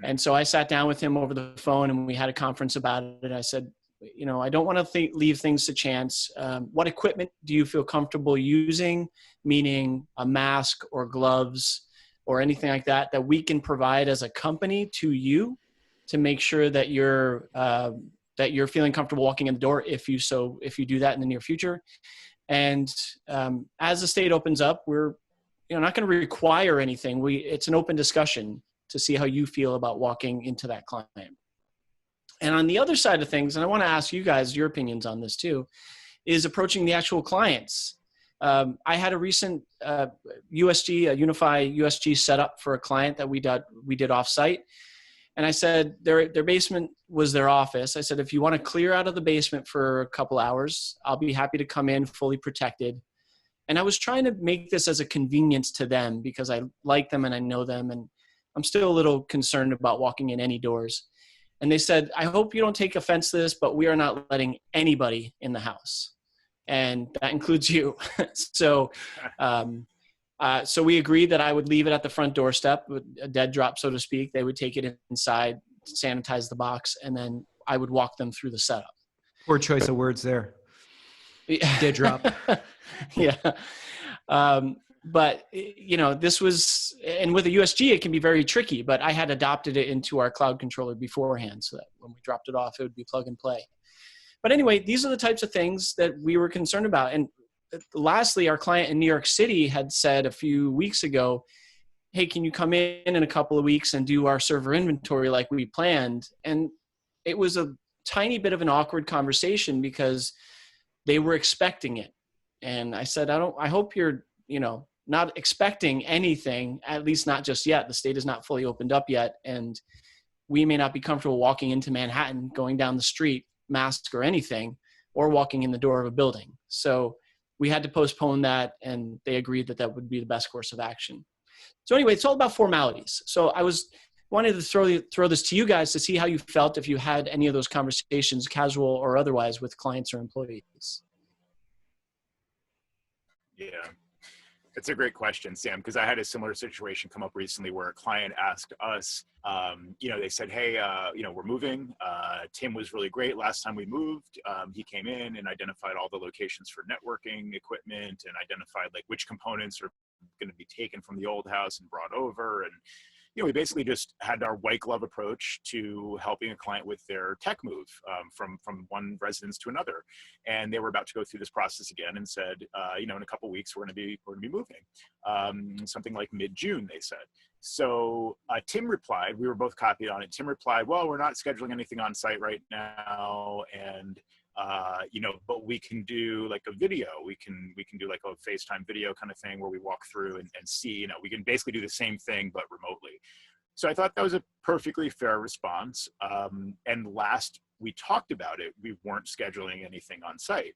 And so I sat down with him over the phone, and we had a conference about it. I said, you know, I don't want to leave things to chance. What equipment do you feel comfortable using? Meaning a mask or gloves or anything like that we can provide as a company to you to make sure that you're feeling comfortable walking in the door if you do that in the near future. And as the state opens up, we're not going to require anything. It's an open discussion to see how you feel about walking into that client. And on the other side of things, and I want to ask you guys your opinions on this too, is approaching the actual clients. I had a recent USG, a Unify USG setup for a client that we did offsite. And I said, their basement was their office. I said, if you want to clear out of the basement for a couple hours, I'll be happy to come in fully protected. And I was trying to make this as a convenience to them, because I like them and I know them, and I'm still a little concerned about walking in any doors. And they said, I hope you don't take offense to this, but we are not letting anybody in the house. And that includes you. So we agreed that I would leave it at the front doorstep, a dead drop, so to speak. They would take it inside, sanitize the box, and then I would walk them through the setup. Poor choice of words there. Dead drop. Yeah. But, this was, and with a USG, it can be very tricky, but I had adopted it into our cloud controller beforehand so that when we dropped it off, it would be plug and play. But anyway, these are the types of things that we were concerned about. And lastly, our client in New York City had said a few weeks ago, hey, can you come in a couple of weeks and do our server inventory like we planned? And it was a tiny bit of an awkward conversation because they were expecting it. And I said, I hope you're, not expecting anything, at least not just yet. The state is not fully opened up yet. And we may not be comfortable walking into Manhattan, going down the street, mask or anything, or walking in the door of a building. So we had to postpone that, and they agreed that that would be the best course of action. So anyway, it's all about formalities. So I wanted to throw this to you guys to see how you felt if you had any of those conversations, casual or otherwise, with clients or employees. Yeah, it's a great question, Sam, because I had a similar situation come up recently where a client asked us, they said, hey, we're moving. Tim was really great last time we moved. He came in and identified all the locations for networking equipment and identified like which components are going to be taken from the old house and brought over. And we basically just had our white glove approach to helping a client with their tech move from one residence to another. And they were about to go through this process again and said, in a couple of weeks, we're going to be moving, something like mid-June, they said. So Tim replied, we were both copied on it. Tim replied, well, we're not scheduling anything on site right now. And but we can do like a video. We can do like a FaceTime video kind of thing where we walk through and see, we can basically do the same thing, but remotely. So I thought that was a perfectly fair response. And last we talked about it, we weren't scheduling anything on site.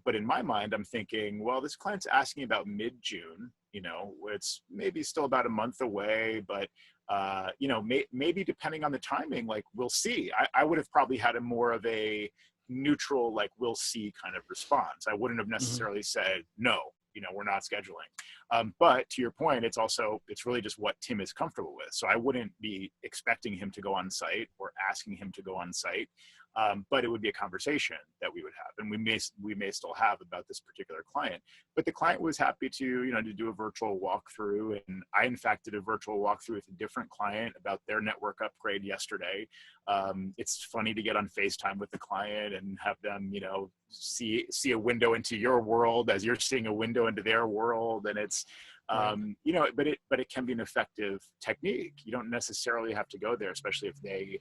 But in my mind, I'm thinking, well, this client's asking about mid-June, it's maybe still about a month away, but maybe depending on the timing, like we'll see. I would have probably had a more of a neutral, like we'll see kind of response. I wouldn't have necessarily said, no, we're not scheduling. But to your point, it's really just what Tim is comfortable with. So I wouldn't be expecting him to go on site or asking him to go on site. But it would be a conversation that we would have, and we may still have about this particular client. But the client was happy to do a virtual walkthrough, and I in fact did a virtual walkthrough with a different client about their network upgrade yesterday. It's funny to get on FaceTime with the client and have them see a window into your world as you're seeing a window into their world, and it's but it can be an effective technique. You don't necessarily have to go there, especially if they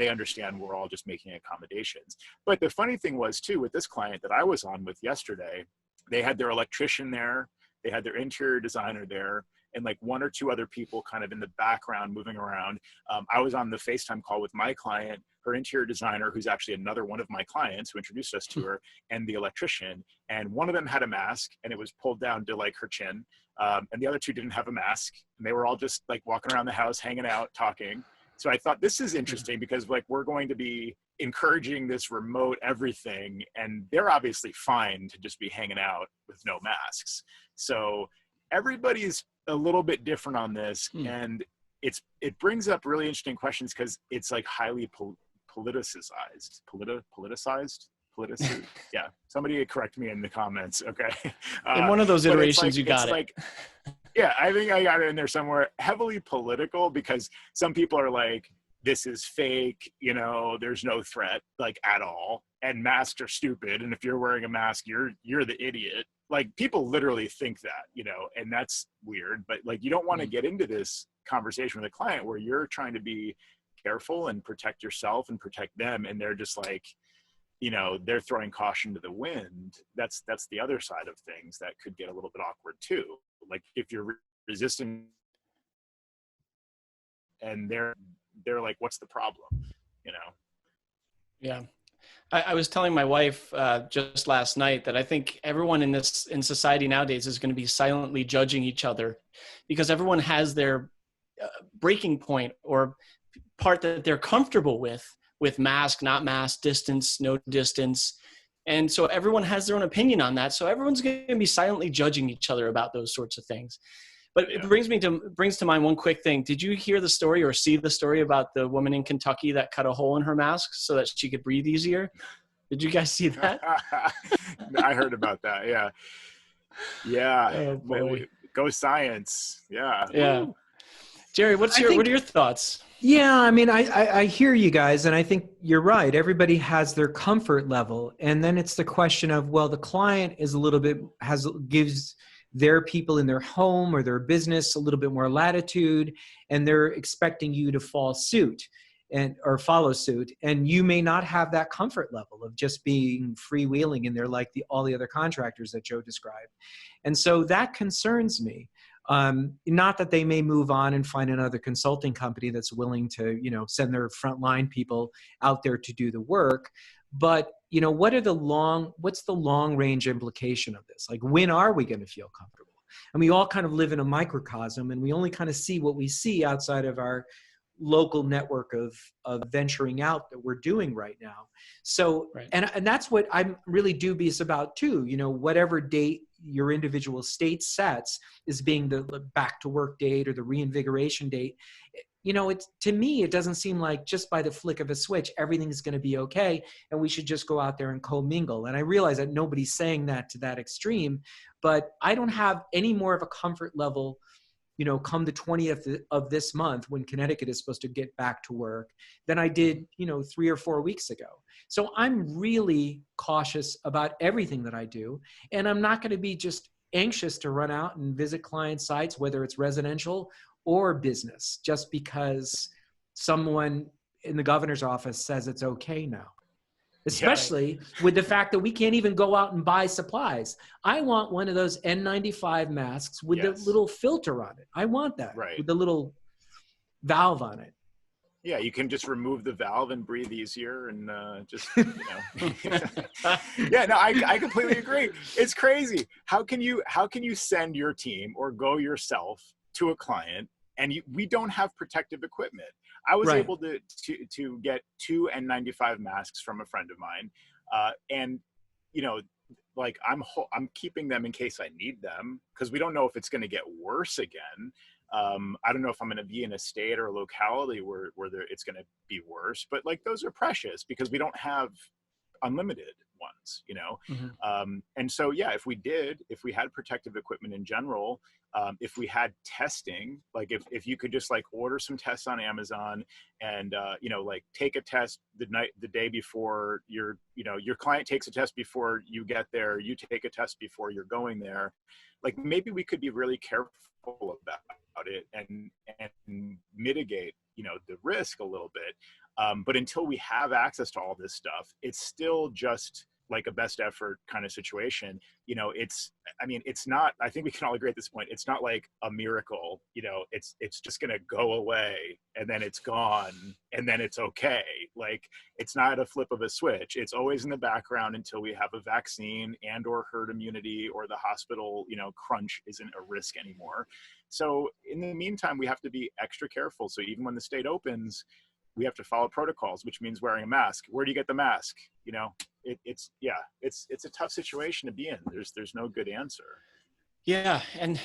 understand we're all just making accommodations. But the funny thing was too, with this client that I was on with yesterday, they had their electrician there, they had their interior designer there, and like one or two other people kind of in the background moving around. I was on the FaceTime call with my client, her interior designer, who's actually another one of my clients who introduced us to her, and the electrician. And one of them had a mask and it was pulled down to like her chin. And the other two didn't have a mask. And they were all just like walking around the house, hanging out, talking. So I thought this is interesting because like we're going to be encouraging this remote everything, and they're obviously fine to just be hanging out with no masks. So everybody's a little bit different on this, and it brings up really interesting questions because it's like highly politicized. Yeah, somebody correct me in the comments. Okay. In one of those iterations, you got it. Like, yeah, I think I got it in there somewhere. Heavily political, because some people are like, this is fake, there's no threat like at all, and masks are stupid, and if you're wearing a mask, you're the idiot. Like people literally think that, and that's weird. But like you don't want to get into this conversation with a client where you're trying to be careful and protect yourself and protect them, and they're just like, they're throwing caution to the wind. That's the other side of things that could get a little bit awkward too. Like if you're resisting and they're like, what's the problem? Yeah. I was telling my wife just last night that I think everyone in society nowadays is going to be silently judging each other because everyone has their breaking point or part that they're comfortable with mask, not mask, distance, no distance. And so everyone has their own opinion on that. So everyone's going to be silently judging each other about those sorts of things. But it brings to mind one quick thing. Did you hear the story or see the story about the woman in Kentucky that cut a hole in her mask so that she could breathe easier? Did you guys see that? I heard about that. Yeah. Yeah. Oh, boy. Go science. Yeah. Yeah. Woo. Jerry, what are your thoughts? Yeah, I mean, I hear you guys, and I think you're right. Everybody has their comfort level, and then it's the question of, well, the client is a little bit gives their people in their home or their business a little bit more latitude, and they're expecting you to follow suit, and you may not have that comfort level of just being freewheeling in there like all the other contractors that Joe described, and so that concerns me. Not that they may move on and find another consulting company that's willing to, send their frontline people out there to do the work. But, what's the long range implication of this? Like, when are we going to feel comfortable? And we all kind of live in a microcosm, and we only kind of see what we see outside of our local network of venturing out that we're doing right now. So, right. and that's what I'm really dubious about too. Whatever date your individual state sets is being the back to work date or the reinvigoration date. To me, it doesn't seem like just by the flick of a switch, everything's going to be okay. And we should just go out there and commingle. And I realize that nobody's saying that to that extreme, but I don't have any more of a comfort level come the 20th of this month when Connecticut is supposed to get back to work than I did, 3 or 4 weeks ago. So I'm really cautious about everything that I do. And I'm not going to be just anxious to run out and visit client sites, whether it's residential or business, just because someone in the governor's office says it's okay now. Especially with the fact that we can't even go out and buy supplies. I want one of those N95 masks with the little filter on it. I want that with the little valve on it. Yeah, you can just remove the valve and breathe easier and just, Yeah, no, I completely agree. It's crazy. How can you send your team or go yourself to a client and we don't have protective equipment? I was able to get 2 N95 masks from a friend of mine, and I'm keeping them in case I need them because we don't know if it's going to get worse again. I don't know if I'm going to be in a state or a locality where it's going to be worse, but those are precious because we don't have unlimited ones, and so if we had protective equipment in general, if we had testing, if you could just order some tests on Amazon and take a test the day before your client takes a test before you get there, you take a test before you're going there, maybe we could be really careful about it and mitigate the risk a little bit. But until we have access to all this stuff, it's still just a best effort kind of situation. It's not, I think we can all agree at this point, it's not like a miracle, it's just going to go away and then it's gone and then it's okay. It's not a flip of a switch. It's always in the background until we have a vaccine and or herd immunity or the hospital, crunch isn't a risk anymore. So in the meantime, we have to be extra careful. So even when the state opens, we have to follow protocols, which means wearing a mask. Where do you get the mask? It's a tough situation to be in. There's no good answer. Yeah. And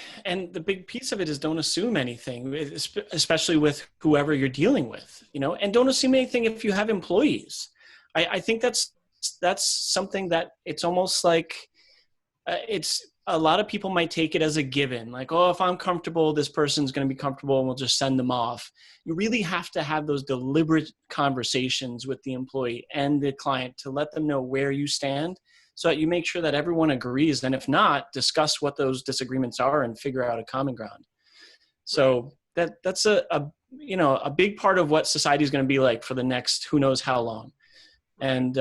the big piece of it is don't assume anything, especially with whoever you're dealing with, and don't assume anything if you have employees. I think that's something that it's almost like it's a lot of people might take it as a given, if I'm comfortable, this person's going to be comfortable and we'll just send them off. You really have to have those deliberate conversations with the employee and the client to let them know where you stand so that you make sure that everyone agrees. And if not, discuss what those disagreements are and figure out a common ground. So that's a big part of what society is going to be like for the next, who knows how long. And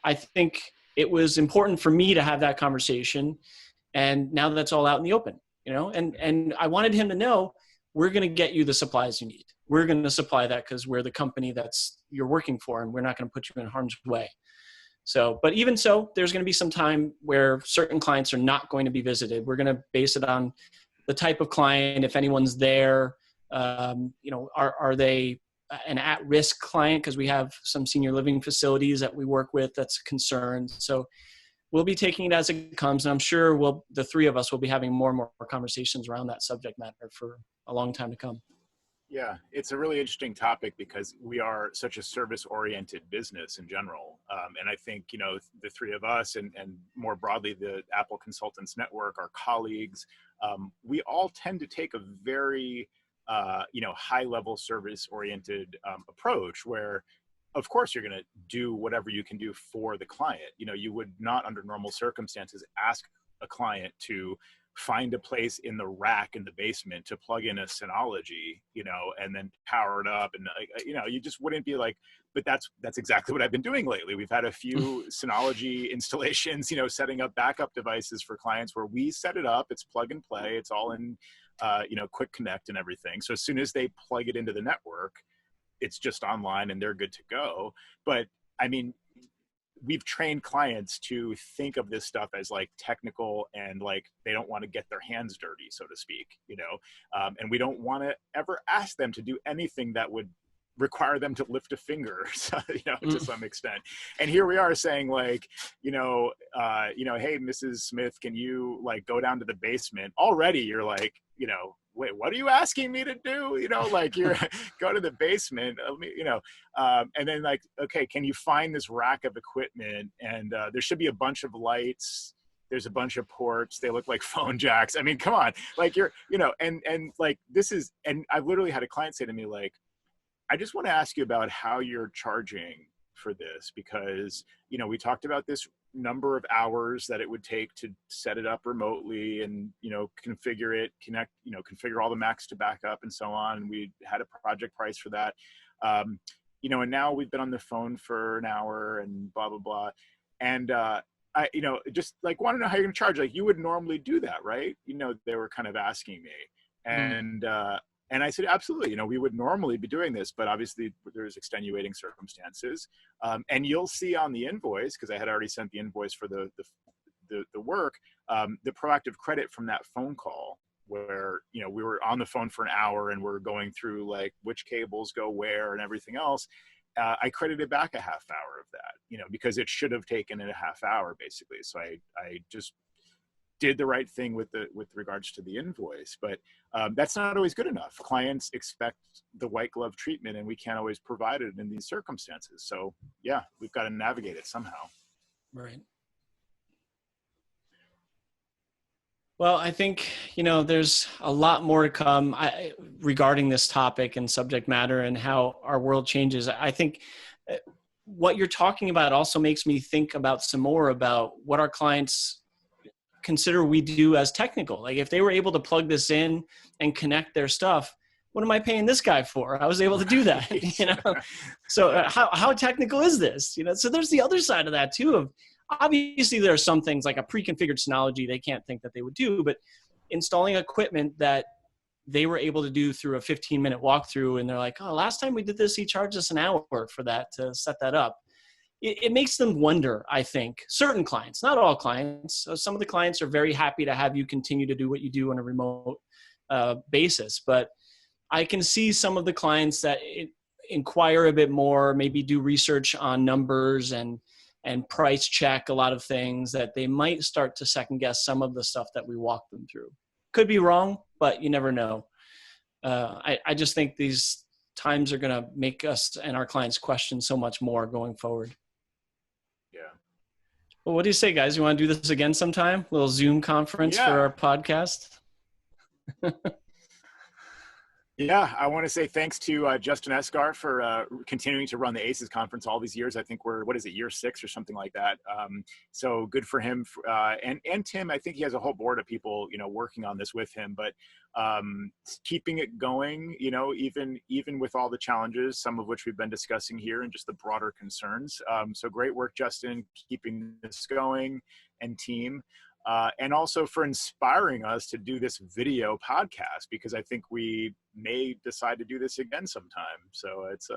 I think it was important for me to have that conversation. And now that's all out in the open, and I wanted him to know, we're going to get you the supplies you need. We're going to supply that because we're the company you're working for, and we're not going to put you in harm's way. So, but even so, there's going to be some time where certain clients are not going to be visited. We're going to base it on the type of client, if anyone's there, are they an at-risk client? Because we have some senior living facilities that we work with that's concerned. So we'll be taking it as it comes, and I'm sure the three of us will be having more and more conversations around that subject matter for a long time to come. Yeah, it's a really interesting topic because we are such a service-oriented business in general. And I think, the three of us and more broadly, the Apple Consultants Network, our colleagues, we all tend to take a very high level service oriented approach where, of course, you're going to do whatever you can do for the client. You would not, under normal circumstances, ask a client to find a place in the rack in the basement to plug in a Synology, and then power it up. And, you just wouldn't be like, but that's exactly what I've been doing lately. We've had a few Synology installations, setting up backup devices for clients where we set it up, it's plug and play, it's all in, quick connect and everything. So as soon as they plug it into the network, it's just online and they're good to go. But I mean, we've trained clients to think of this stuff as like technical and like they don't want to get their hands dirty, so to speak, and we don't want to ever ask them to do anything that would require them to lift a finger, to some extent. And here we are saying like, hey, Mrs. Smith, can you like go down to the basement? Already you're like, wait, what are you asking me to do? Like you're go to the basement, and then like, okay, can you find this rack of equipment? And there should be a bunch of lights. There's a bunch of ports. They look like phone jacks. I mean, come on, like you're, and like this is, and I've literally had a client say to me, like, I just want to ask you about how you're charging for this, because, we talked about this number of hours that it would take to set it up remotely and, configure it, connect, configure all the Macs to back up and so on. We had a project price for that. And now we've been on the phone for an hour and blah, blah, blah. And, I, just like want to know how you're going to charge. Like you would normally do that, right? They were kind of asking me. And I said, absolutely, we would normally be doing this, but obviously there's extenuating circumstances. And you'll see on the invoice, because I had already sent the invoice for the work, the proactive credit from that phone call where, we were on the phone for an hour and we're going through like which cables go where and everything else. I credited back a half hour of that, because it should have taken it a half hour basically. So I just did the right thing with regards to the invoice, but that's not always good enough. Clients expect the white glove treatment and we can't always provide it in these circumstances. So yeah, we've got to navigate it somehow. Right. Well, I think, there's a lot more to come regarding this topic and subject matter and how our world changes. I think what you're talking about also makes me think about some more about what our clients consider we do as technical. Like if they were able to plug this in and connect their stuff, what am I paying this guy for? I was able to do that, So how technical is this? So there's the other side of that too, of obviously there are some things like a pre-configured Synology they can't think that they would do, but installing equipment that they were able to do through a 15-minute walkthrough. And they're like, oh, last time we did this, he charged us an hour for that to set that up. It makes them wonder, I think, certain clients, not all clients. So some of the clients are very happy to have you continue to do what you do on a remote basis. But I can see some of the clients that inquire a bit more, maybe do research on numbers and price check a lot of things, that they might start to second guess some of the stuff that we walk them through. Could be wrong, but you never know. I just think these times are going to make us and our clients question so much more going forward. Yeah. Well, what do you say, guys? You want to do this again sometime? A little Zoom conference for our podcast? Yeah, I want to say thanks to Justin Esgar for continuing to run the ACES conference all these years. I think we're, year 6 or something like that. So good for him. And Tim, I think he has a whole board of people, working on this with him, but keeping it going, even with all the challenges, some of which we've been discussing here and just the broader concerns. So great work, Justin, keeping this going, and team. And also for inspiring us to do this video podcast, because I think we may decide to do this again sometime. So it's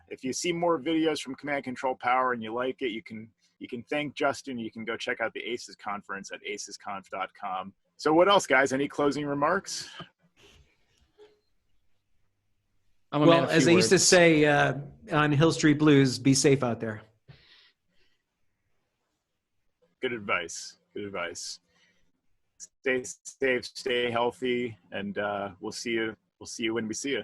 if you see more videos from Command Control Power and you like it, you can thank Justin. You can go check out the ACES conference at acesconf.com. So what else, guys? Any closing remarks? Well, as I used to say on Hill Street Blues, be safe out there. Good advice. Good advice. Stay safe, stay healthy, and we'll see you when we see you.